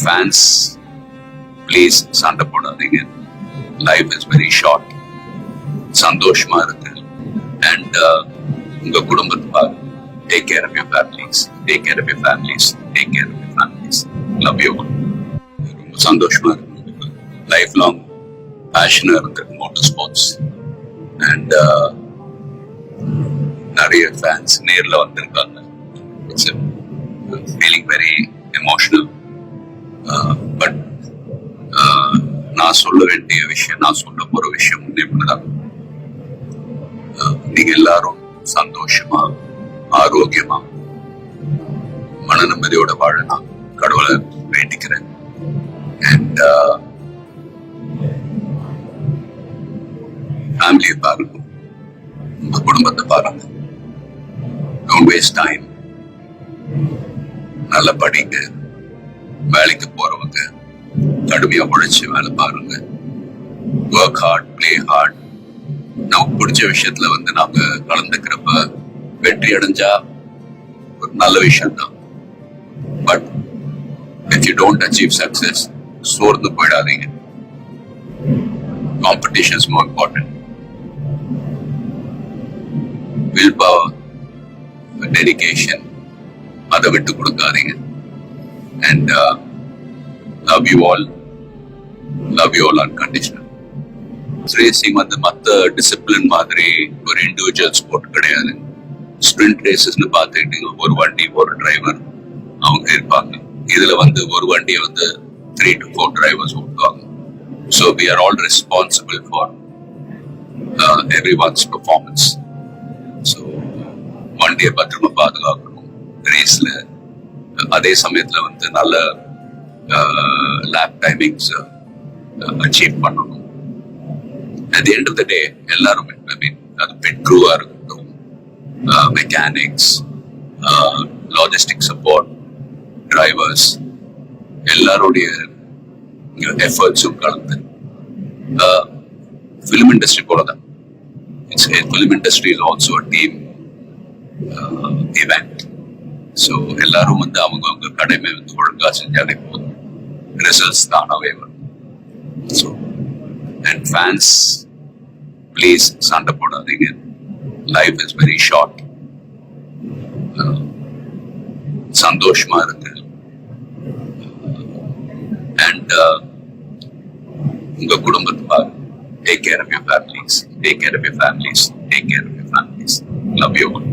Fans please சண்டை போடாதீங்க. Life is very short. சந்தோஷமா இருக்கு. அண்ட் உங்க குடும்பத்தை பாருங்க. Take care of your families. Take care of your families. Take care of your families. Love you all. ரொம்ப சந்தோஷமா இருக்கு. லைஃப் லாங் பேஷனா இருக்கு மோட்டார் ஸ்போர்ட்ஸ். அண்ட் நிறைய ஃபேன்ஸ் நேர்ல வந்திருக்காங்க. It's feeling very emotional. But நான் சொல்ல வேண்டிய விஷயம், நான் சொல்ல போற விஷயம் இப்படிதான். நீங்க எல்லாரும் சந்தோஷமா, ஆரோக்கியமா, மன நிம்மதியோட வாழ நான் கடவுளை வேண்டிக்கிறேன். அண்ட் ஃபேமிலியை பாருங்க, உங்க குடும்பத்தை பாருங்க. Don't waste time. நல்லா படிங்க. வேலைக்கு போறவங்க கடுமையா உழைச்சு வேலை பாருங்க. Work hard, play hard. நமக்கு பிடிச்ச விஷயத்துல நாங்க கலந்துக்கிறப்ப வெற்றி அடைஞ்சா ஒரு நல்ல விஷயம் தான். But if you don't achieve success, சோர்ந்து போயிடாதீங்க. Competition is more important. Willpower, dedication, அதை விட்டு கொடுக்காதீங்க. And love you all unconditional. Racing மத்த டிசிப்ளின் மாதிரி ஒரு இண்டிவிஜுவல் ஸ்போர்ட் கிடையாது. ஸ்பிரிண்ட் ரேசஸ்னு பார்த்துக்கிட்டீங்க, ஒரு வண்டி ஒரு டிரைவர் அவங்க இருப்பாங்க. இதுல ஒரு வண்டியை 3 to 4 டிரைவர்ஸ் ஓட்டுவாங்க. So we are all responsible for everyone's performance. So வண்டியை பத்திரமா பாதுகாக்கணும். ரேஸ்ல அதே சமயத்துல நல்ல லேப் டைமிங்ஸ் அச்சீவ் பண்ணணும். At the end of the day, எல்லாரும் அது பிட் க்ரூவா இருக்கட்டும், மெக்கானிக்ஸ், லாஜிஸ்டிக் சப்போர்ட், டிரைவர்ஸ், எல்லாருடைய எஃபர்ட்ஸும் கலந்து ஃபிலிம் இண்டஸ்ட்ரி போலதான். Film industry is also a team event. So எல்லாரும் அவங்க கடமை ஒழுங்கா செஞ்சாலே போதும், ரிசல்ட்ஸ் தானாவே வரும். ஸோ and fans, please சண்டை போடாதீங்க. Life is very short. சந்தோஷமா இருக்கு. அண்ட் உங்க குடும்பத்தை பாருங்க. Take care of your families. Take care of your families. Take care of your families. Love you all.